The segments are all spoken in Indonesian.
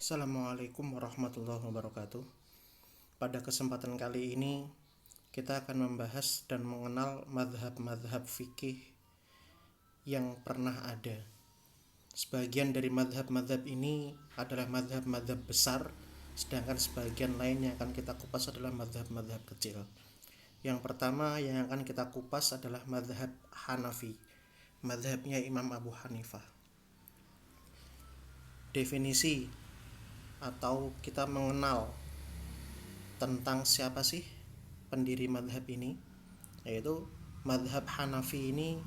Assalamualaikum warahmatullahi wabarakatuh. Pada kesempatan kali ini kita akan membahas dan mengenal madhab-madhab fikih yang pernah ada. Sebagian dari madhab-madhab ini adalah madhab-madhab besar, sedangkan sebagian lain yang akan kita kupas adalah madhab-madhab kecil. Yang pertama yang akan kita kupas adalah madhab Hanafi, madhabnya Imam Abu Hanifah. Definisi atau kita mengenal tentang siapa sih pendiri madhab ini, yaitu madhab Hanafi ini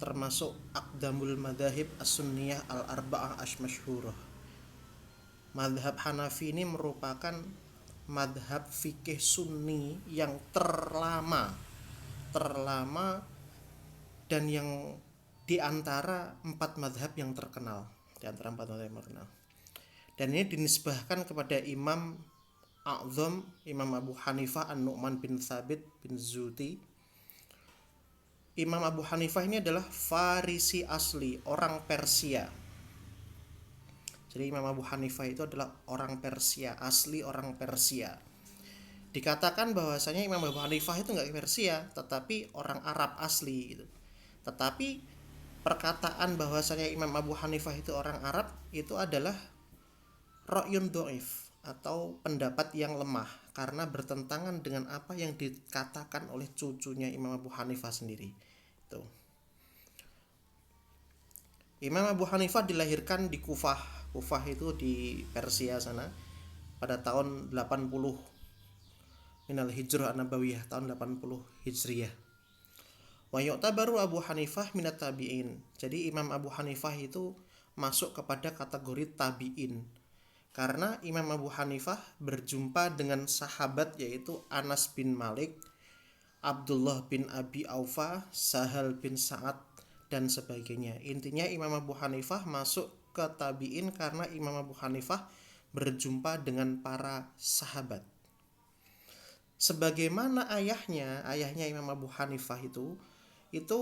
termasuk aqdamul madhahib as-sunniyah al-arba'ah asy-masyhurah. Madhab Hanafi ini merupakan madhab fikih sunni yang terlama dan yang diantara empat madhab yang terkenal, dan ini dinisbahkan kepada Imam A'zam Imam Abu Hanifah An-Nu'man bin Thabit bin Zuti. Imam Abu Hanifah ini adalah Farisi asli, orang Persia. Jadi Imam Abu Hanifah itu adalah orang Persia, asli orang Persia. Dikatakan bahwasanya Imam Abu Hanifah itu nggak Persia, tetapi orang Arab asli gitu. Tetapi perkataan bahwasanya Imam Abu Hanifah itu orang Arab itu adalah ra'yun dhaif atau pendapat yang lemah, karena bertentangan dengan apa yang dikatakan oleh cucunya Imam Abu Hanifah sendiri. Tuh. Imam Abu Hanifah dilahirkan di Kufah. Kufah itu di Persia sana pada tahun 80 minal hijrah an-nabawiyah, tahun 80 Hijriyah. Wa yu'tabaru Abu Hanifah minat tabi'in. Jadi Imam Abu Hanifah itu masuk kepada kategori tabi'in, karena Imam Abu Hanifah berjumpa dengan sahabat yaitu Anas bin Malik, Abdullah bin Abi Aufa, Sahal bin Sa'ad, dan sebagainya. Intinya Imam Abu Hanifah masuk ke tabi'in karena Imam Abu Hanifah berjumpa dengan para sahabat. Sebagaimana ayahnya Imam Abu Hanifah itu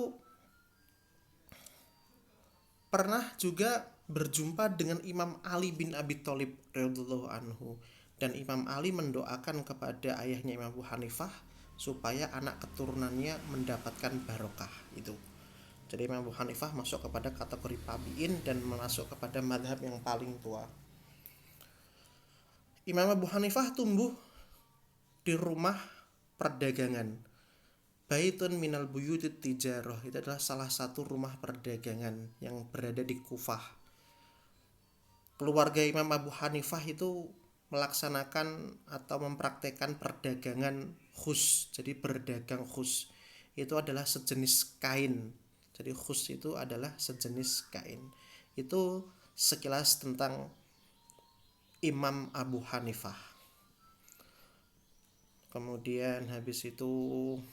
pernah juga berjumpa dengan Imam Ali bin Abi Thalib radhiyallahu anhu, dan Imam Ali mendoakan kepada ayahnya Imam Abu Hanifah supaya anak keturunannya mendapatkan barokah itu. Jadi Imam Abu Hanifah masuk kepada kategori tabi'in dan masuk kepada madhab yang paling tua. Imam Abu Hanifah tumbuh di rumah perdagangan. Baitun minal buyutit tijarah, itu adalah salah satu rumah perdagangan yang berada di Kufah. Keluarga Imam Abu Hanifah itu melaksanakan atau mempraktekkan perdagangan khus. Jadi berdagang khus itu adalah sejenis kain. Jadi khus itu adalah sejenis kain. Itu sekilas tentang Imam Abu Hanifah. Kemudian habis itu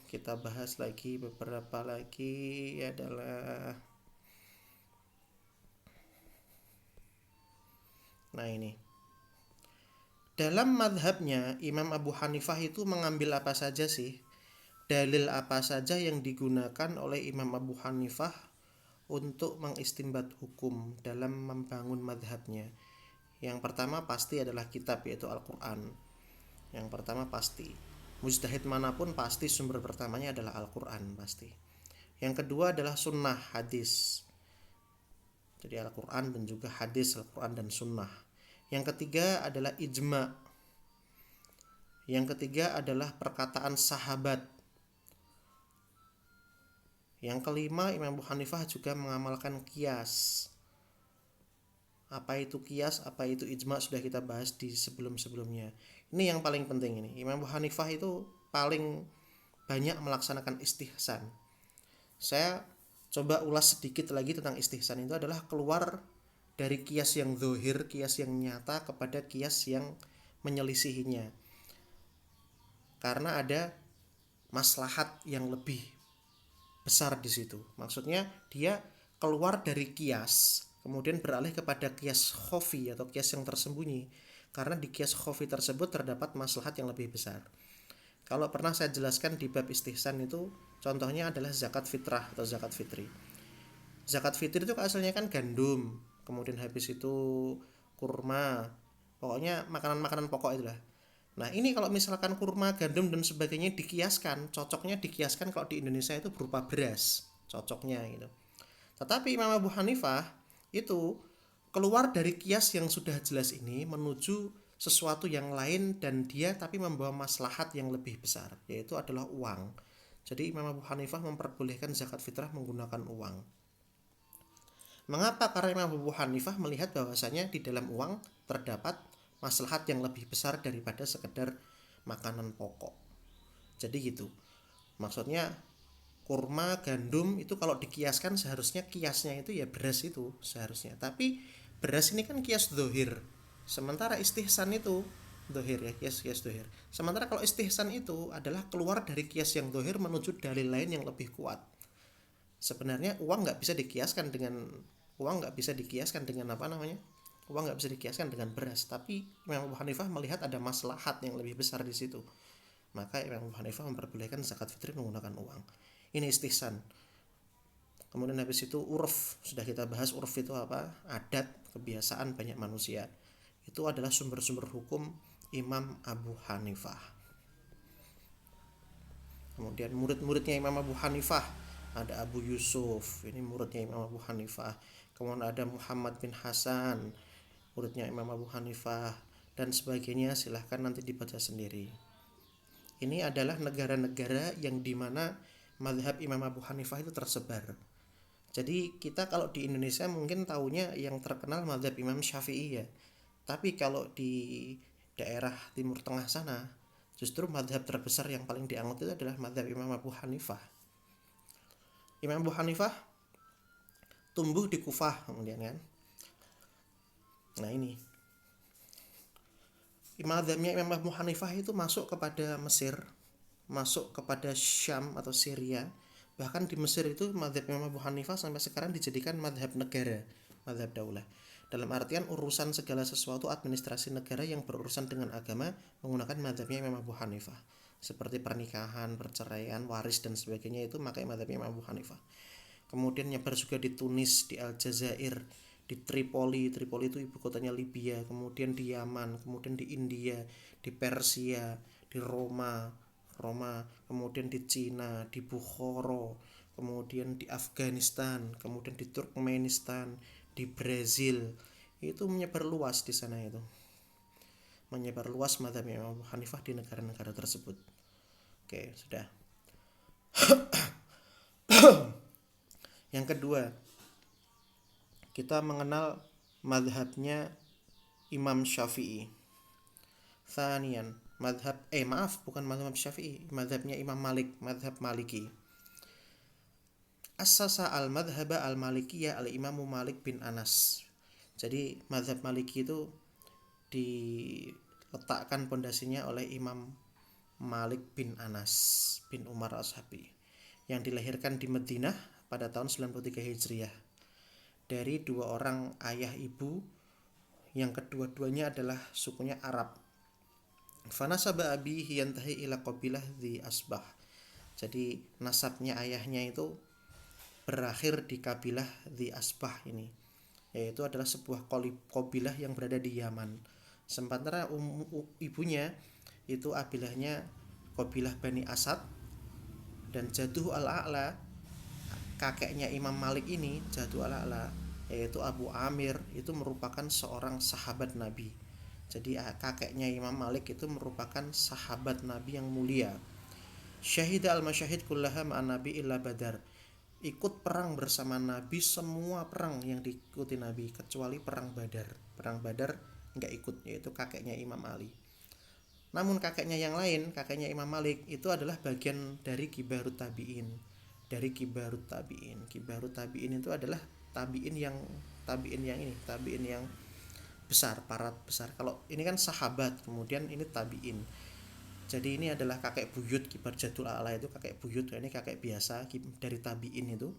kita bahas lagi beberapa lagi adalah ini. Dalam madhabnya Imam Abu Hanifah itu mengambil apa saja sih? Dalil apa saja yang digunakan oleh Imam Abu Hanifah untuk mengistinbat hukum dalam membangun madhabnya? Yang pertama pasti adalah kitab, yaitu Al-Quran. Yang pertama pasti, mujtahid manapun pasti sumber pertamanya adalah Al-Quran pasti. Yang kedua adalah sunnah, hadis. Jadi Al-Quran dan juga hadis, Al-Quran dan sunnah. Yang ketiga adalah ijma. Yang ketiga adalah perkataan sahabat. Yang kelima, Imam Abu Hanifah juga mengamalkan qiyas. Apa itu qiyas, apa itu ijma sudah kita bahas di sebelum-sebelumnya. Ini yang paling penting ini. Imam Abu Hanifah itu paling banyak melaksanakan istihsan. Saya coba ulas sedikit lagi tentang istihsan. Itu adalah keluar dari qiyas yang zahir, qiyas yang nyata, kepada qiyas yang menyelisihinya. Karena ada maslahat yang lebih besar di situ. Maksudnya dia keluar dari qiyas, kemudian beralih kepada qiyas khofi atau qiyas yang tersembunyi. Karena di qiyas khofi tersebut terdapat maslahat yang lebih besar. Kalau pernah saya jelaskan di bab istihsan itu, contohnya adalah zakat fitrah atau zakat fitri. Zakat fitri itu asalnya kan gandum, kemudian habis itu kurma, pokoknya makanan-makanan pokok itulah. Nah ini kalau misalkan kurma, gandum dan sebagainya dikiaskan, cocoknya dikiaskan kalau di Indonesia itu berupa beras, cocoknya gitu. Tetapi Imam Abu Hanifah itu keluar dari kias yang sudah jelas ini menuju sesuatu yang lain, dan dia tapi membawa maslahat yang lebih besar, yaitu adalah uang. Jadi Imam Abu Hanifah memperbolehkan zakat fitrah menggunakan uang. Mengapa? Karena Imam Abu Hanifah melihat bahwasanya di dalam uang terdapat maslahat yang lebih besar daripada sekedar makanan pokok. Jadi gitu. Maksudnya kurma, gandum itu kalau dikiaskan seharusnya kiasnya itu ya beras itu seharusnya. Tapi beras ini kan kias dohir. Sementara istihsan itu dohir ya, kias dohir. Sementara kalau istihsan itu adalah keluar dari kias yang dohir menuju dalil lain yang lebih kuat. Sebenarnya uang nggak bisa dikiaskan dengan apa namanya, uang nggak bisa dikiaskan dengan beras, tapi Imam Abu Hanifah melihat ada maslahat yang lebih besar di situ, maka Imam Abu Hanifah memperbolehkan zakat fitri menggunakan uang. Ini istihsan. Kemudian habis itu urf, sudah kita bahas urf itu apa, adat kebiasaan banyak manusia. Itu adalah sumber-sumber hukum Imam Abu Hanifah. Kemudian murid-muridnya Imam Abu Hanifah, ada Abu Yusuf, ini muridnya Imam Abu Hanifah. Kemudian ada Muhammad bin Hasan, muridnya Imam Abu Hanifah, dan sebagainya. Silahkan nanti dibaca sendiri. Ini adalah negara-negara yang dimana mazhab Imam Abu Hanifah itu tersebar. Jadi kita kalau di Indonesia mungkin tahunya yang terkenal mazhab Imam Syafi'i ya. Tapi kalau di daerah Timur Tengah sana, justru mazhab terbesar yang paling dianggap itu adalah mazhab Imam Abu Hanifah. Imam Abu Hanifah tumbuh di Kufah kemudian kan. Nah ini mazhabnya Imam Abu Hanifah itu masuk kepada Mesir, masuk kepada Syam atau Syria. Bahkan di Mesir itu mazhab Imam Abu Hanifah sampai sekarang dijadikan mazhab negara, mazhab daulah. Dalam artian urusan segala sesuatu administrasi negara yang berurusan dengan agama menggunakan mazhabnya Imam Abu Hanifah. Seperti pernikahan, perceraian, waris dan sebagainya itu pakai mazhabnya Imam Abu Hanifah. Kemudian nyebar juga di Tunis, di Aljazair, di Tripoli itu ibu kotanya Libya, kemudian di Yaman, kemudian di India, di Persia, di Roma, kemudian di Cina, di Bukhara, kemudian di Afghanistan, kemudian di Turkmenistan, di Brazil. Itu menyebar luas di sana itu. Menyebar luas mazhab Imam Abu Hanifah di negara-negara tersebut. Oke, sudah. Yang kedua, kita mengenal mazhabnya Imam Syafi'i. Thanian, bukan mazhab Syafi'i, mazhabnya Imam Malik, mazhab Maliki. Assasa al-madhhaba al-malikiyah al-imamu Malik bin Anas. Jadi mazhab Maliki itu diletakkan pondasinya oleh Imam Malik bin Anas bin Umar Ashabi, yang dilahirkan di Madinah pada tahun 93 Hijriah dari dua orang ayah ibu yang kedua-duanya adalah sukunya Arab. Fanasaba abihi yantahi ila qabilah di Asbah. Jadi nasabnya ayahnya itu berakhir di kabilah di Asbah ini, yaitu adalah sebuah kabilah yang berada di Yaman. Sementara ibunya itu kabilahnya kabilah Bani Asad, dan Jatuh al-A'la, kakeknya Imam Malik ini, Jatuh al-A'la, yaitu Abu Amir, itu merupakan seorang sahabat Nabi. Jadi kakeknya Imam Malik itu merupakan sahabat Nabi yang mulia. Syahida al-masyahid kullaha ma'an Nabi illa Badar. Ikut perang bersama Nabi, semua perang yang diikuti Nabi kecuali perang Badar. Perang Badar enggak ikut, yaitu kakeknya Imam Ali. Namun kakeknya yang lain, kakeknya Imam Malik itu adalah bagian dari Kibarut Tabi'in. Dari Kibarut Tabi'in. Kibarut Tabi'in itu adalah tabi'in yang besar, para besar. Kalau ini kan sahabat, kemudian ini tabi'in. Jadi ini adalah kakek buyut Kibar Jadul A'la itu kakek buyut, ini kakek biasa dari tabi'in itu.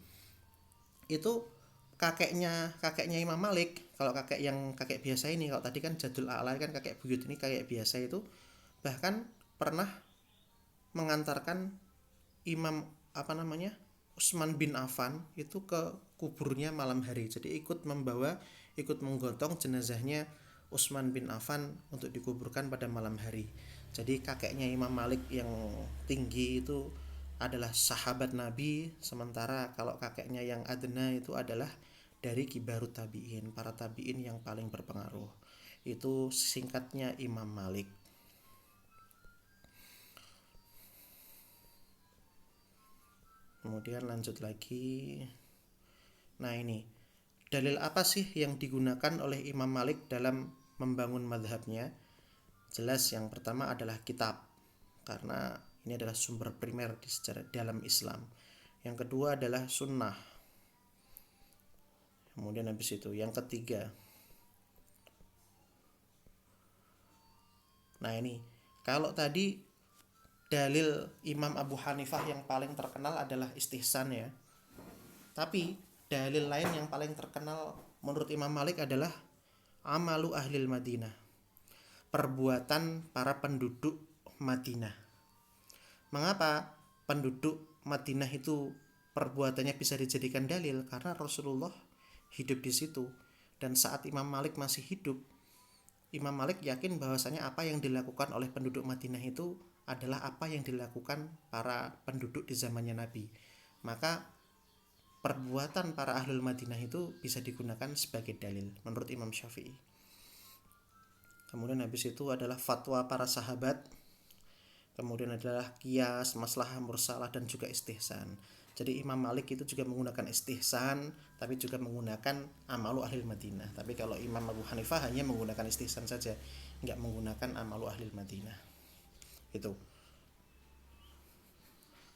Itu kakeknya Imam Malik. Kalau kakek biasa ini, kalau tadi kan Jadul A'la kan kakek buyut, ini kakek biasa itu bahkan pernah mengantarkan Imam Utsman bin Affan itu ke kuburnya malam hari. Jadi ikut menggotong jenazahnya Utsman bin Affan untuk dikuburkan pada malam hari. Jadi kakeknya Imam Malik yang tinggi itu adalah sahabat Nabi, sementara kalau kakeknya yang adna itu adalah dari kibarut tabi'in, para tabi'in yang paling berpengaruh. Itu singkatnya Imam Malik. Kemudian lanjut lagi. Nah ini, dalil apa sih yang digunakan oleh Imam Malik dalam membangun madhabnya? Jelas yang pertama adalah kitab, karena ini adalah sumber primer di sejarah dalam Islam. Yang kedua adalah sunnah. Kemudian habis itu yang ketiga. Nah ini, kalau tadi dalil Imam Abu Hanifah yang paling terkenal adalah istihsan ya. Tapi dalil lain yang paling terkenal menurut Imam Malik adalah amalu ahlil Madinah, perbuatan para penduduk Madinah. Mengapa penduduk Madinah itu perbuatannya bisa dijadikan dalil? Karena Rasulullah hidup di situ, dan saat Imam Malik masih hidup, Imam Malik yakin bahwasanya apa yang dilakukan oleh penduduk Madinah itu adalah apa yang dilakukan para penduduk di zamannya Nabi. Maka perbuatan para ahlul Madinah itu bisa digunakan sebagai dalil menurut Imam Syafi'i. Kemudian habis itu adalah fatwa para sahabat. Kemudian adalah qiyas, maslahah mursalah, dan juga istihsan. Jadi Imam Malik itu juga menggunakan istihsan, tapi juga menggunakan amalu ahlil Madinah. Tapi kalau Imam Abu Hanifah hanya menggunakan istihsan saja, nggak menggunakan amalu ahlil Madinah. Itu.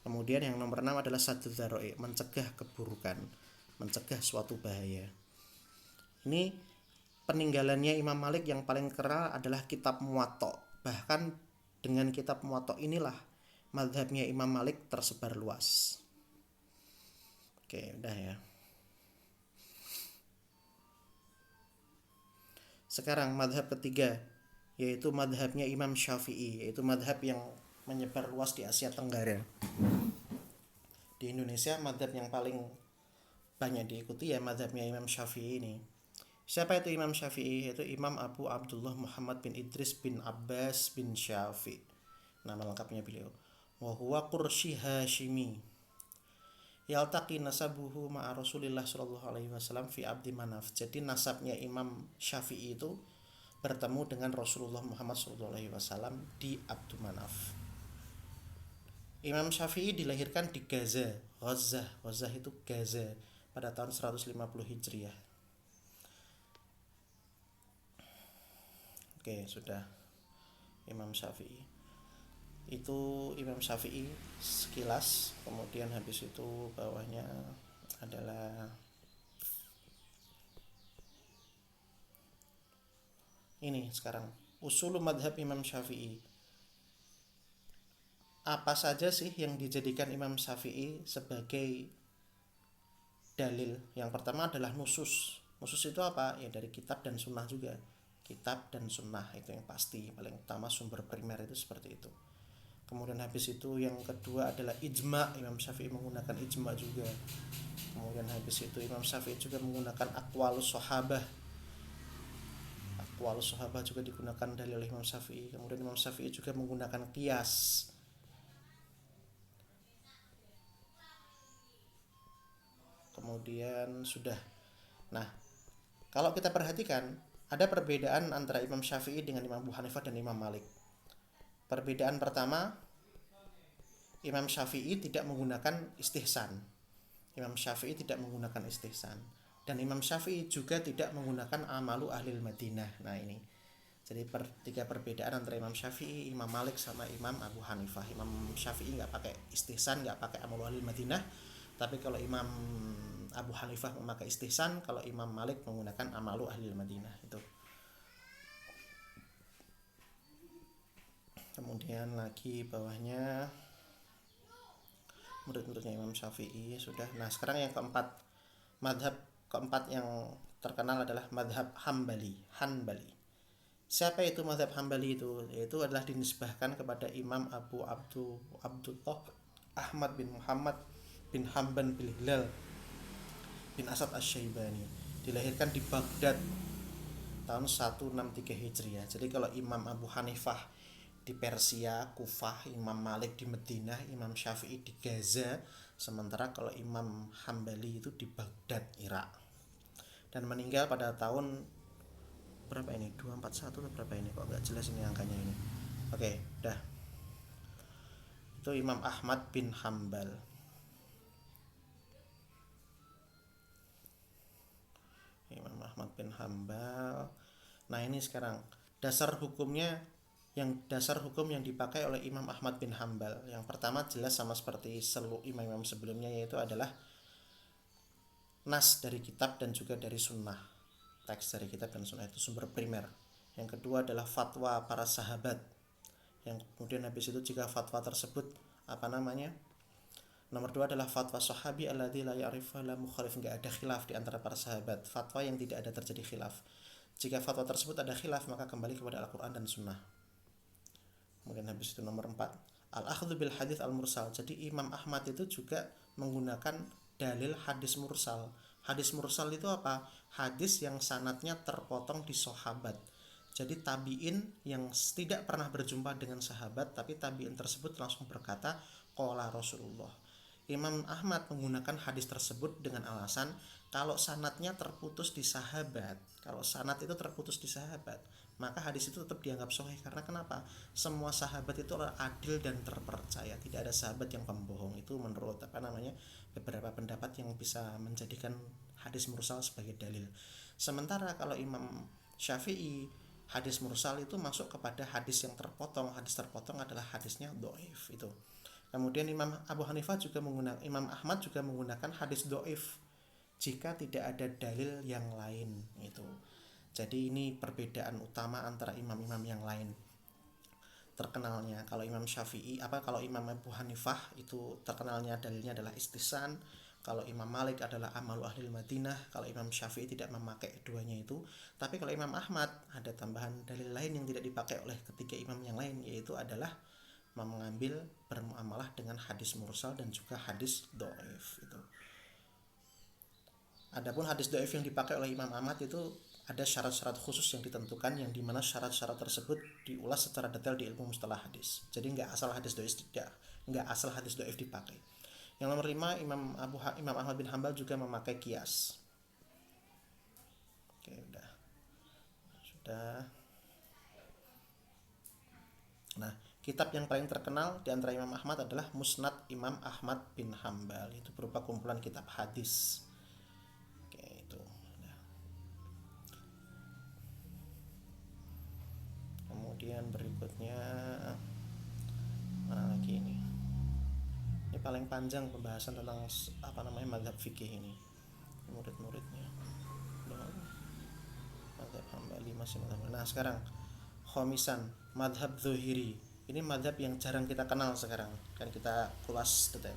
Kemudian yang nomor 6 adalah saddu dzara'i, mencegah keburukan, mencegah suatu bahaya. Ini peninggalannya Imam Malik yang paling kenal adalah kitab Muwatta. Bahkan dengan kitab Muwatta inilah mazhabnya Imam Malik tersebar luas. Oke, udah ya. Sekarang mazhab ketiga, yaitu mazhabnya Imam Syafi'i, yaitu mazhab yang menyebar luas di Asia Tenggara. Di Indonesia mazhab yang paling banyak diikuti ya mazhabnya Imam Syafi'i ini. Siapa itu Imam Syafi'i? Yaitu Imam Abu Abdullah Muhammad bin Idris bin Abbas bin Syafi'i. Nama lengkapnya beliau. Wa huwa Qurshi Hashimi. Yaltaqi nasabuhu ma'a Rasulillah sallallahu alaihi wasallam fi Abdi Manaf. Jadi nasabnya Imam Syafi'i itu bertemu dengan Rasulullah Muhammad sallallahu alaihi wasallam di Abdu Manaf. Imam Syafi'i dilahirkan di Gaza, Gaza itu Gaza, pada tahun 150 Hijriah. Oke, sudah. Imam Syafi'i. Itu Imam Syafi'i sekilas. Kemudian habis itu bawahnya adalah ini sekarang. Usul madhab Imam Syafi'i. Apa saja sih yang dijadikan Imam Syafi'i sebagai dalil? Yang pertama adalah nusus. Nusus itu apa? Ya dari kitab dan sunnah juga. Kitab dan sunnah itu yang pasti. Paling utama sumber primer itu seperti itu. Kemudian habis itu yang kedua adalah ijma. Imam Syafi'i menggunakan ijma juga. Kemudian habis itu Imam Syafi'i juga menggunakan aqwalus sahabah. Aqwalus sahabah juga digunakan dalil oleh Imam Syafi'i. Kemudian Imam Syafi'i juga menggunakan qiyas. Kemudian sudah. Nah, kalau kita perhatikan ada perbedaan antara Imam Syafi'i dengan Imam Abu Hanifah dan Imam Malik. Perbedaan pertama, Imam Syafi'i tidak menggunakan istihsan. Imam Syafi'i tidak menggunakan istihsan. Dan Imam Syafi'i juga tidak menggunakan amalu ahlil Madinah. Nah ini. Jadi tiga perbedaan antara Imam Syafi'i, Imam Malik sama Imam Abu Hanifah. Imam Syafi'i nggak pakai istihsan, nggak pakai amalu ahlil Madinah. Tapi kalau Imam Abu Hanifah memakai istihsan, kalau Imam Malik menggunakan amalu ahlil Madinah itu. Kemudian lagi bawahnya murid-muridnya Imam Syafi'i sudah. Nah sekarang yang keempat, madhab keempat yang terkenal adalah madhab Hambali. Siapa itu madhab Hambali itu? Yaitu adalah dinisbahkan kepada Imam Abu Abdullah Ahmad bin Muhammad bin Hamban bin Hilal bin Asad Asy-Syaibani. Dilahirkan di Baghdad tahun 163 Hijriah. Jadi kalau Imam Abu Hanifah di Persia, Kufah, Imam Malik di Madinah, Imam Syafi'i di Gaza, sementara kalau Imam Hambali itu di Baghdad, Irak. Dan meninggal pada tahun berapa ini? 241 atau berapa ini? Kok nggak jelas ini angkanya ini. Oke, dah. Itu Imam Ahmad bin Hambal. Imam Ahmad bin Hambal. Nah, ini sekarang dasar hukum yang dipakai oleh Imam Ahmad bin Hambal. Yang pertama jelas sama seperti seluruh imam-imam sebelumnya, yaitu adalah nas dari kitab dan juga dari sunnah. Teks dari kitab dan sunnah itu sumber primer. Yang kedua adalah fatwa para sahabat. Yang kemudian habis itu jika fatwa tersebut nomor dua adalah fatwa sahabi alladzi la ya'rif la mukhalif, enggak ada khilaf di antara para sahabat, fatwa yang tidak ada terjadi khilaf. Jika fatwa tersebut ada khilaf, maka kembali kepada Al-Quran dan Sunnah. Kemudian habis itu nomor 4, al-akhdhu bil hadits al-mursal. Jadi Imam Ahmad itu juga menggunakan dalil hadis mursal. Hadis mursal itu apa? Hadis yang sanadnya terpotong di sahabat. Jadi tabi'in yang tidak pernah berjumpa dengan sahabat, tapi tabi'in tersebut langsung berkata qala Rasulullah. Imam Ahmad menggunakan hadis tersebut dengan alasan kalau sanadnya terputus di sahabat, kalau sanad itu terputus di sahabat, maka hadis itu tetap dianggap sahih. Karena kenapa? Semua sahabat itu adalah adil dan terpercaya, tidak ada sahabat yang pembohong. Itu menurut beberapa pendapat yang bisa menjadikan hadis mursal sebagai dalil. Sementara kalau Imam Syafi'i, hadis mursal itu masuk kepada hadis yang terpotong. Hadis terpotong adalah hadisnya dhaif itu. Kemudian Imam Imam Ahmad juga menggunakan hadis dhaif jika tidak ada dalil yang lain itu. Jadi ini perbedaan utama antara imam-imam yang lain. Terkenalnya kalau Imam Abu Hanifah itu terkenalnya dalilnya adalah istisan. Kalau Imam Malik adalah amalu ahli Madinah. Kalau Imam Syafi'i tidak memakai keduanya itu. Tapi kalau Imam Ahmad ada tambahan dalil lain yang tidak dipakai oleh ketiga imam yang lain, yaitu adalah mengambil bermuamalah dengan hadis mursal dan juga hadis dhaif itu. Adapun hadis dhaif yang dipakai oleh Imam Ahmad itu ada syarat-syarat khusus yang ditentukan, yang dimana syarat-syarat tersebut diulas secara detail di ilmu mustalah hadis. Jadi nggak asal hadis dhaif dipakai. Yang nomor 5, Imam Ahmad bin Hambal juga memakai kias. Oke, sudah. Nah, kitab yang paling terkenal di antara Imam Ahmad adalah Musnad Imam Ahmad bin Hambal. Itu berupa kumpulan kitab hadis. Oke, itu. Kemudian berikutnya mana lagi ini? Ini paling panjang pembahasan tentang mazhab fikih ini. Murid-muridnya. Mazhab Hambali masih mazhab. Nah, sekarang khomisan, madhab Dzohiri. Ini madhab yang jarang kita kenal sekarang, kan kita kulas detail.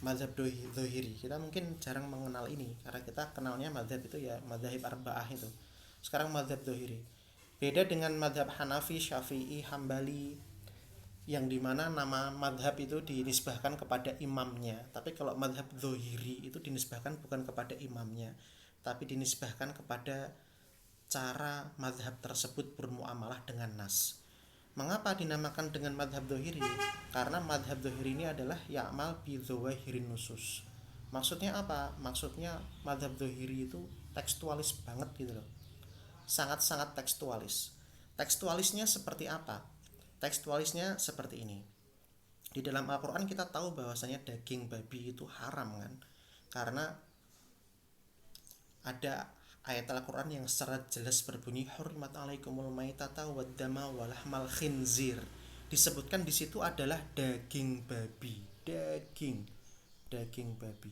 Madhab Dzohiri, kita mungkin jarang mengenal ini, karena kita kenalnya madhab itu ya madhab arba'ah itu. Sekarang madhab Dzohiri beda dengan madhab Hanafi, Syafi'i, Hambali, yang dimana nama madhab itu dinisbahkan kepada imamnya. Tapi kalau madhab Dzohiri itu dinisbahkan bukan kepada imamnya, tapi dinisbahkan kepada cara madhab tersebut bermuamalah dengan nas. Mengapa dinamakan dengan madhab dzohiri? Karena madhab dzohiri ini adalah ya'mal bi dzawahirin nusus. Maksudnya apa? Maksudnya madhab dzohiri itu tekstualis banget gitu loh. Sangat-sangat tekstualis. Tekstualisnya seperti apa? Tekstualisnya seperti ini. Di dalam Al-Quran kita tahu bahwasanya daging babi itu haram kan? Karena ada ayat Al-Quran yang secara jelas berbunyi hurrimat alaikumul maitata waddama walahmal khinzir. Disebutkan di situ adalah daging babi, daging babi.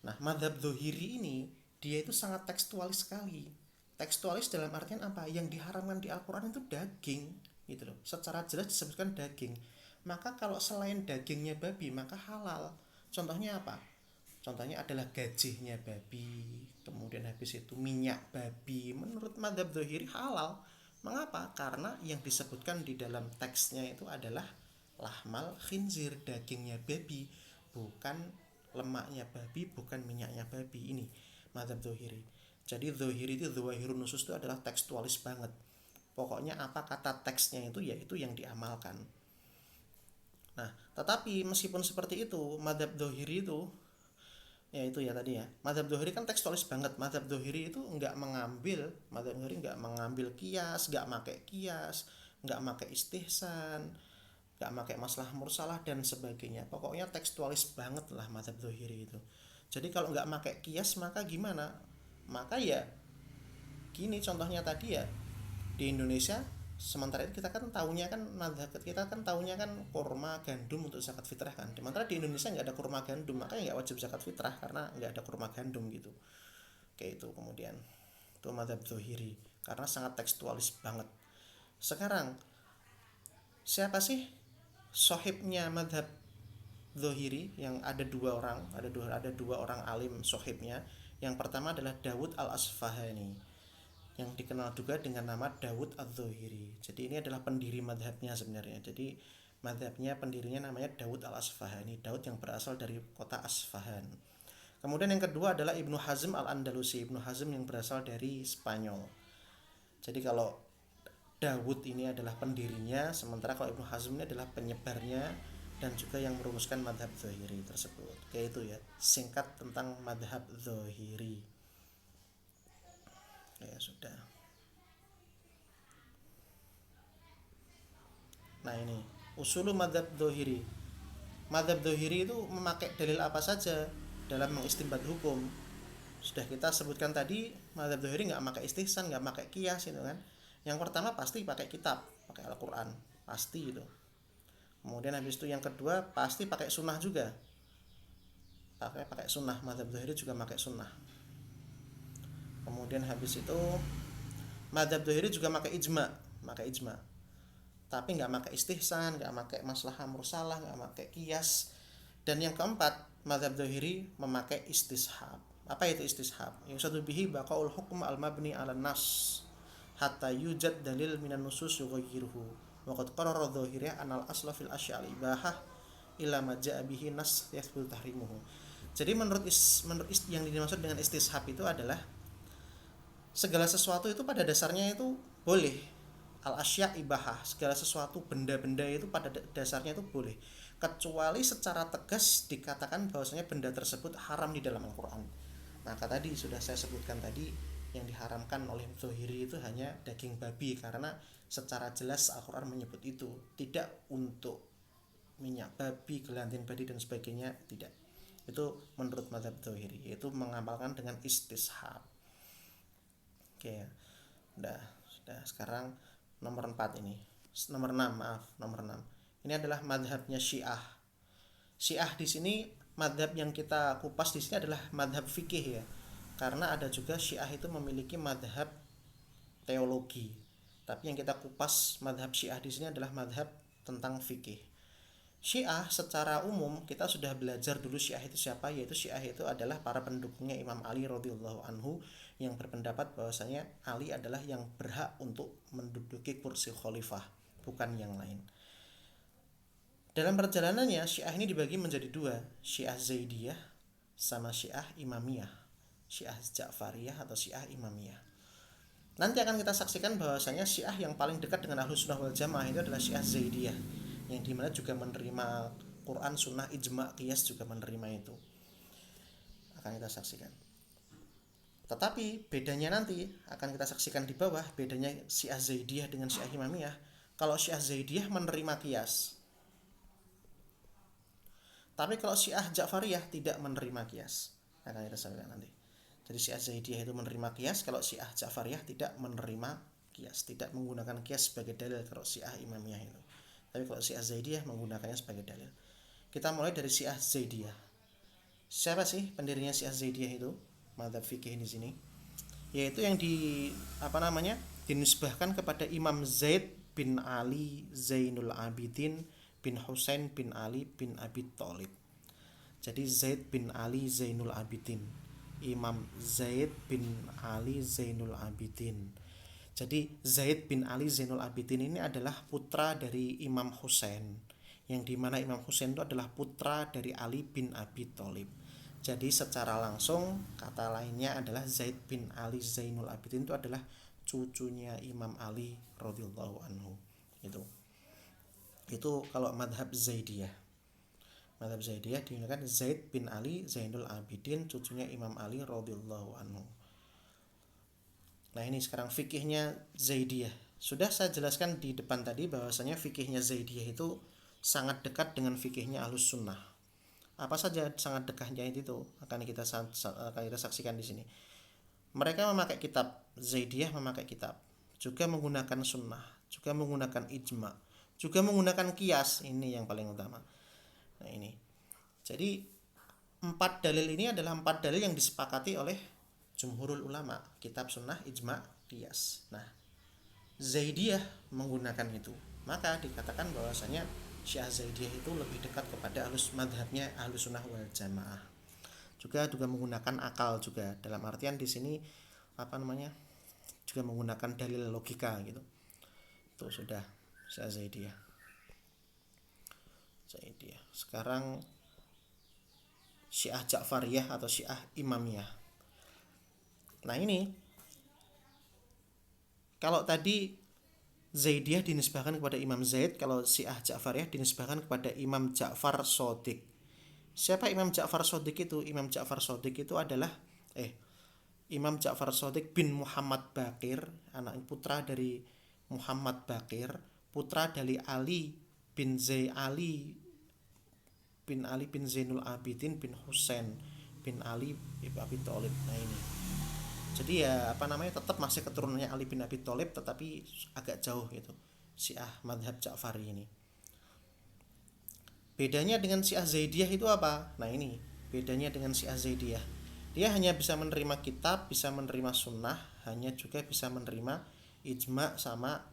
Nah, madhab dzohiri ini dia itu sangat tekstualis sekali. Tekstualis dalam artian apa? Yang diharamkan di Al-Quran itu daging, gitu loh. Secara jelas disebutkan daging. Maka kalau selain dagingnya babi maka halal. Contohnya apa? Contohnya adalah gajihnya babi, kemudian habis itu minyak babi. Menurut madhab dzohiri halal. Mengapa? Karena yang disebutkan di dalam teksnya itu adalah lahmal khinzir, dagingnya babi, bukan lemaknya babi, bukan minyaknya babi. Ini madhab dzohiri. Jadi dzohiri itu, dzawahirun nusus itu adalah tekstualis banget. Pokoknya apa kata teksnya itu, ya itu yang diamalkan. Nah, tetapi meskipun seperti itu, madzhab dzohiri itu, ya itu ya tadi ya, madzhab dzohiri kan tekstualis banget. Madzhab dzohiri itu madzhab dzohiri nggak mengambil kias, nggak make kias, nggak make istihsan, nggak pakai masalah mursalah dan sebagainya. Pokoknya tekstualis banget lah madzhab dzohiri itu. Jadi kalau nggak pakai kias maka gimana? Maka ya gini contohnya tadi ya, di Indonesia sementara itu kita kan tahunya kan madzhab kita kan tahunya kan kurma gandum untuk zakat fitrah kan. Sementara di Indonesia nggak ada kurma gandum, makanya nggak wajib zakat fitrah karena nggak ada kurma gandum gitu. Kayak itu kemudian itu madzhab dzohiri karena sangat tekstualis banget. Sekarang siapa sih sohibnya madhab Dzohiri? Yang ada dua orang alim sohibnya. Yang pertama adalah Dawud al-Asfahani, yang dikenal juga dengan nama Dawud al-Dzohiri. Jadi ini adalah pendiri madhabnya sebenarnya. Jadi madhabnya pendirinya namanya Dawud al-Asfahani, Daud yang berasal dari kota Asfahan. Kemudian yang kedua adalah Ibnu Hazm al-Andalusi, Ibnu Hazm yang berasal dari Spanyol. Jadi kalau Dawud ini adalah pendirinya, sementara kalau Ibnu Hazm ini adalah penyebarnya dan juga yang merumuskan madhab Dzohiri tersebut. Kayak itu ya, singkat tentang madhab Dzohiri. Ya sudah. Nah ini usulu madhab Dzohiri. Madhab Dzohiri itu memakai dalil apa saja dalam mengistinbat hukum. Sudah kita sebutkan tadi, madhab Dzohiri nggak pakai istihsan, nggak pakai kias itu kan. Yang pertama pasti pakai kitab, pakai Al-Quran, pasti itu. Kemudian habis itu yang kedua pasti pakai sunnah juga, pakai sunnah. Madzhab Dzohiri juga pakai sunnah. Kemudian habis itu Madzhab Dzohiri juga pakai ijma, tapi nggak pakai istihsan, nggak pakai maslahah mursalah, nggak pakai kias. Dan yang keempat, Madzhab Dzohiri memakai istishab. Apa itu istishab? Yang satu bihi baqaul hukm al-mabni ala nas hatta yujad dalil minan nusus yughayyiruhu wa qad qarara dhahiriyah anal asla fil asya'al ibahah ila ma ja'a bihi nas yathbut tahrimuhu. Jadi menurut yang dimaksud dengan istishab itu adalah segala sesuatu itu pada dasarnya itu boleh. Al asya' ibahah, segala sesuatu benda-benda itu pada dasarnya itu boleh, kecuali secara tegas dikatakan bahwasanya benda tersebut haram di dalam Al-Qur'an. Maka tadi sudah saya sebutkan tadi, yang diharamkan oleh Dzohiri itu hanya daging babi, karena secara jelas Al-Quran menyebut itu. Tidak untuk minyak babi, gelantin babi dan sebagainya, tidak. Itu menurut mazhab Dzohiri, yaitu mengamalkan dengan istishab. Oke, sudah. Sekarang nomor 4 ini. Nomor 6. Ini adalah mazhabnya Syiah. Syiah di sini mazhab yang kita kupas di sini adalah mazhab fikih ya. Karena ada juga Syiah itu memiliki madhab teologi. Tapi yang kita kupas madhab Syiah di sini adalah madhab tentang fikih. Syiah secara umum kita sudah belajar dulu Syiah itu siapa, yaitu Syiah itu adalah para pendukungnya Imam Ali radhiyallahu anhu yang berpendapat bahwasanya Ali adalah yang berhak untuk menduduki kursi khalifah, bukan yang lain. Dalam perjalanannya Syiah ini dibagi menjadi dua, Syiah Zaidiyah sama Syiah Imamiyah, Syiah Ja'fariyah atau Syiah Imamiyah. Nanti akan kita saksikan bahwasanya Syiah yang paling dekat dengan Ahlus Sunnah wal Jamaah itu adalah Syiah Zaidiyah, yang dimana juga menerima Quran, Sunnah, Ijma, Qiyas juga menerima itu. Akan kita saksikan. Tetapi bedanya nanti akan kita saksikan di bawah, bedanya Syiah Zaidiyah dengan Syiah Imamiyah. Kalau Syiah Zaidiyah menerima Qiyas, tapi kalau Syiah Ja'fariyah tidak menerima Qiyas. Akan kita saksikan nanti. Jadi Syiah Zaidiyah itu menerima Qiyas, kalau Syiah Ja'fariyah tidak menerima Qiyas, tidak menggunakan Qiyas sebagai dalil kalau Syiah Imamiyah itu. Tapi kalau Syiah Zaidiyah menggunakannya sebagai dalil. Kita mulai dari Syiah Zaidiyah. Siapa sih pendirinya Syiah Zaidiyah itu? Madzhab fikih di sini. Yaitu yang dinisbahkan kepada Imam Zaid bin Ali Zainul Abidin bin Husain bin Ali bin Abi Thalib. Jadi Zaid bin Ali Zainul Abidin, Imam Zaid bin Ali Zainul Abidin. Jadi Zaid bin Ali Zainul Abidin ini adalah putra dari Imam Husain, yang dimana Imam Husain itu adalah putra dari Ali bin Abi Thalib. Jadi secara langsung kata lainnya adalah Zaid bin Ali Zainul Abidin itu adalah cucunya Imam Ali radhiyallahu anhu. Itu kalau madhab Zaidiyah. Madhab Zaidiyah dimulakan Zaid bin Ali Zainul Abidin cucunya Imam Ali radhiyallahu anhu. Nah ini sekarang fikihnya Zaidiyah. Sudah saya jelaskan di depan tadi bahwasanya fikihnya Zaidiyah itu sangat dekat dengan fikihnya Ahlus Sunnah. Apa saja sangat dekatnya itu akan kita saksikan di sini. Mereka memakai kitab, Zaidiyah memakai kitab, juga menggunakan sunnah, juga menggunakan ijma, juga menggunakan kias. Ini yang paling utama. Nah ini. Jadi 4 dalil ini adalah 4 dalil yang disepakati oleh jumhurul ulama, kitab, sunnah, ijma, kias. Nah, Zaidiyah menggunakan itu, maka dikatakan bahwasanya Syiah Zaidiyah itu lebih dekat kepada madhabnya Ahlus Sunnah wal Jamaah. Juga menggunakan akal juga, dalam artian di sini juga menggunakan dalil logika gitu. Itu sudah Syiah Zaidiyah. Sekarang Syiah Ja'fariyah atau Syiah Imamiyah. Nah ini, kalau tadi Zaidiyah dinisbahkan kepada Imam Zaid, kalau Syiah Ja'fariyah dinisbahkan kepada Imam Ja'far Shodiq. Siapa Imam Ja'far Shodiq itu? Imam Ja'far Shodiq itu adalah Imam Ja'far Shodiq bin Muhammad Baqir, anak putra dari Muhammad Baqir, putra dari Ali bin Zainul Abidin bin Husain bin Ali bin Abi Thalib. Nah ini. Jadi ya tetap masih keturunannya Ali bin Abi Thalib, tetapi agak jauh gitu. Syiah madhab Ja'fari ini. Bedanya dengan Syiah Zaidiyah itu apa? Nah ini bedanya dengan Syiah Zaidiyah. Dia hanya bisa menerima kitab, bisa menerima sunnah, hanya juga bisa menerima ijma sama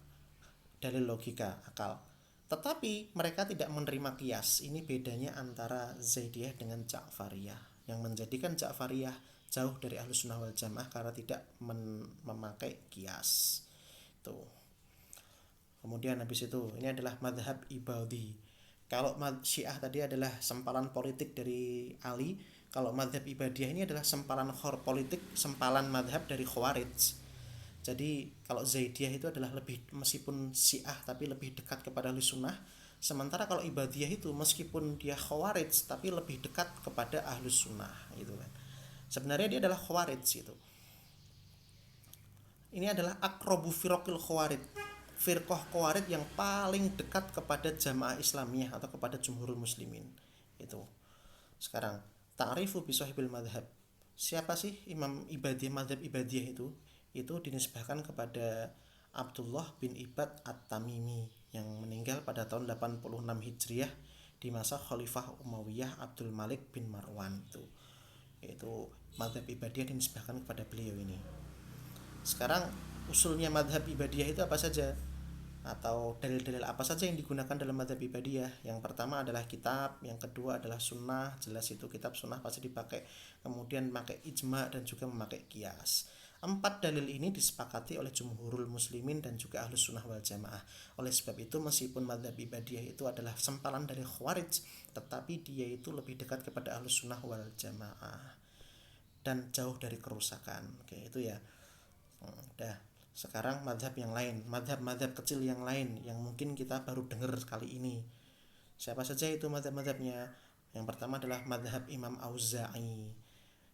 dalil logika, akal. Tetapi mereka tidak menerima kias. Ini bedanya antara Zaidiyah dengan Ja'fariyah, yang menjadikan Ja'fariyah jauh dari Ahlus Sunnah wal Jamaah karena tidak memakai kias. Tuh. Kemudian habis itu ini adalah madhab Ibadhi. Kalau Syiah tadi adalah sempalan politik dari Ali, kalau madhab Ibadiyah ini adalah sempalan madhab dari Khawarij. Jadi kalau Zaidiyah itu adalah lebih, meskipun Syiah tapi lebih dekat kepada Ahlus Sunnah, sementara kalau Ibadiyah itu meskipun dia Khawarij tapi lebih dekat kepada Ahlus Sunnah gitu kan. Sebenarnya dia adalah Khawarij gitu. Ini adalah akrobu firqil Khawarij, firqah Khawarij yang paling dekat kepada jamaah Islamiyah atau kepada jumhurul muslimin. Itu. Sekarang ta'rifu bi sahibil madhab. Siapa sih Imam Ibadiyah, madhab Ibadiyah itu? Itu dinisbahkan kepada Abdullah bin Ibad At-Tamimi yang meninggal pada tahun 86 Hijriah di masa Khalifah Umayyah Abdul Malik bin Marwan. Itu madhab Ibadiyah dinisbahkan kepada beliau ini. Sekarang usulnya madhab Ibadiyah itu apa saja, atau dalil-dalil apa saja yang digunakan dalam madhab Ibadiyah? Yang pertama adalah kitab, yang kedua adalah sunnah, jelas itu kitab sunnah pasti dipakai, kemudian memakai ijma dan juga memakai kias. 4 dalil ini disepakati oleh jumhurul muslimin dan juga Ahlus Sunnah wal Jamaah. Oleh sebab itu meskipun madhab Ibadiyah itu adalah sempalan dari Khawarij, tetapi dia itu lebih dekat kepada Ahlus Sunnah wal Jamaah dan jauh dari kerusakan. Oke, itu ya. Udah. Sekarang madhab yang lain, madhab kecil yang lain yang mungkin kita baru dengar kali ini. Siapa saja itu madhab-madhabnya? Yang pertama adalah madhab Imam Auza'i.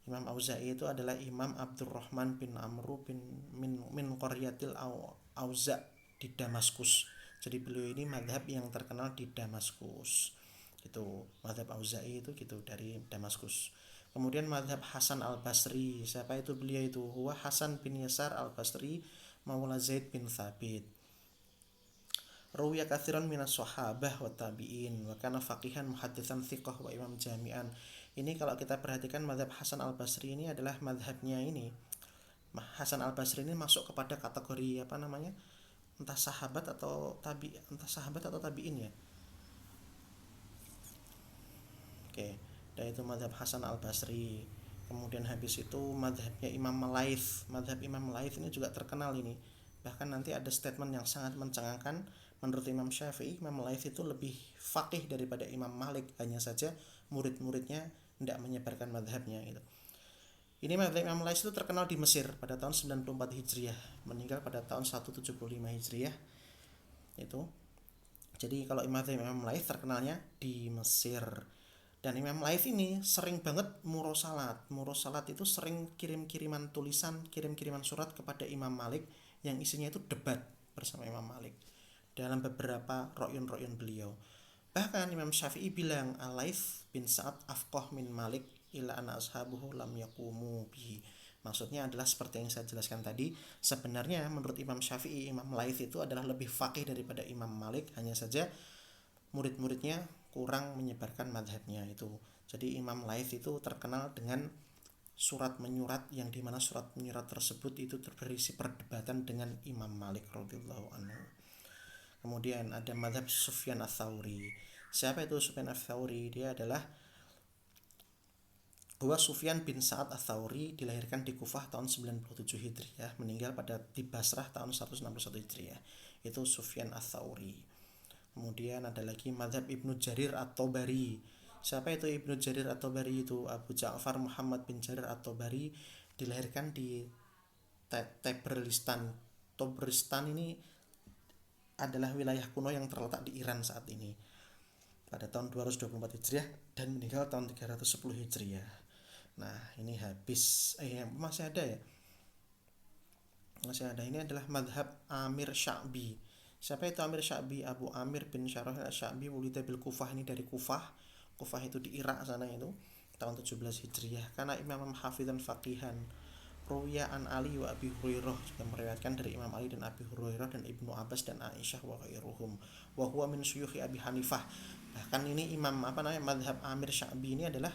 Imam Auza'i itu adalah Imam Abdurrahman bin Amru bin min Qaryatil Auza' di Damaskus. Jadi beliau ini madhab yang terkenal di Damaskus. Itu madhab Auza'i itu gitu, dari Damaskus. Kemudian madhab Hasan al-Basri. Siapa itu beliau itu? Huwa Hasan bin Yasar al-Basri maula Zaid bin Thabit. Ruwiya katsiran minas sahabah wa tabi'in wa kana faqihan muhadditsan thiqah wa imam jami'an. Ini kalau kita perhatikan madhab Hasan al-Basri ini adalah madhabnya ini. Hasan al-Basri ini masuk kepada kategori entah sahabat atau tabi'in ya. Oke, dan itu madhab Hasan al-Basri. Kemudian habis itu madhabnya Imam Malaith. Madhab Imam Malaith ini juga terkenal ini. Bahkan nanti ada statement yang sangat mencengangkan. Menurut Imam Syafi'i, Imam Malaith itu lebih faqih daripada Imam Malik. Hanya saja murid-muridnya tidak menyebarkan madhabnya gitu. Ini madhab Imam Lais itu terkenal di Mesir pada tahun 94 Hijriah, meninggal pada tahun 175 Hijriah itu. Jadi kalau madhab Imam Lais terkenalnya di Mesir. Dan Imam Lais ini sering banget murosalat. Murosalat itu sering kirim-kiriman tulisan, kirim-kiriman surat kepada Imam Malik yang isinya itu debat bersama Imam Malik dalam beberapa ro'yun-ro'yun beliau. Bahkan Imam Syafi'i bilang, Al-Laits bin Sa'ad afqah min Malik ila ana ashabuhu lam yaqumu bihi. Maksudnya adalah seperti yang saya jelaskan tadi, sebenarnya menurut Imam Syafi'i, Imam Laits itu adalah lebih faqih daripada Imam Malik, hanya saja murid-muridnya kurang menyebarkan madhabnya itu. Jadi Imam Laits itu terkenal dengan surat menyurat yang dimana surat menyurat tersebut itu berisi perdebatan dengan Imam Malik radhiyallahu anhu. Kemudian ada madhab Sufyan ats-Tsauri. Siapa itu Sufyan ats-Tsauri? Dia adalah Sufyan bin Sa'ad ats-Tsauri, dilahirkan di Kufah tahun 97 Hijriah, meninggal pada di Basrah tahun 161 Hijriah. Itu Sufyan ats-Tsauri. Kemudian ada lagi madhab Ibnu Jarir at-Tabari. Siapa itu Ibnu Jarir at-Tabari? Itu Abu Ja'far Muhammad bin Jarir at-Tabari, dilahirkan di Taberistan. Taberistan ini adalah wilayah kuno yang terletak di Iran saat ini, pada tahun 224 Hijriah dan meninggal tahun 310 Hijriah. Nah, ini habis masih ada ya. Masih ada. Ini adalah madhab Amir Sya'bi. Siapa itu Amir Sya'bi? Abu Amir bin Syarah Sya'bi, wulida bil Kufah, ini dari Kufah. Kufah itu di Irak sana itu, tahun 17 Hijriah. Karena imam hafidhan faqihan. Ruwiya an Ali wa Abi Hurairah, juga meriwayatkan dari Imam Ali dan Abi Hurairah dan Ibnu Abbas dan Aisyah wa ghairuhum. Wa huwa min syuyukhi Abi Hanifah. Bahkan ini imam madhab Amir Sya'bi ini adalah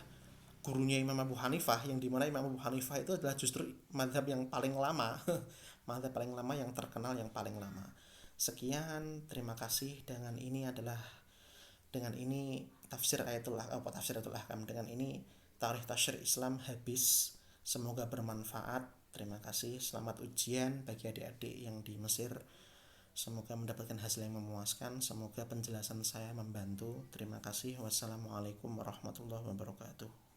gurunya Imam Abu Hanifah, yang dimana Imam Abu Hanifah itu adalah justru madhab yang paling lama madhab paling lama, yang terkenal, yang paling lama. Sekian, terima kasih. Dengan ini tafsir Ayatul Ahkam, dengan ini tarikh tasyri' Islam habis. Semoga bermanfaat. Terima kasih. Selamat ujian bagi adik-adik yang di Mesir. Semoga mendapatkan hasil yang memuaskan. Semoga penjelasan saya membantu. Terima kasih. Wassalamualaikum warahmatullahi wabarakatuh.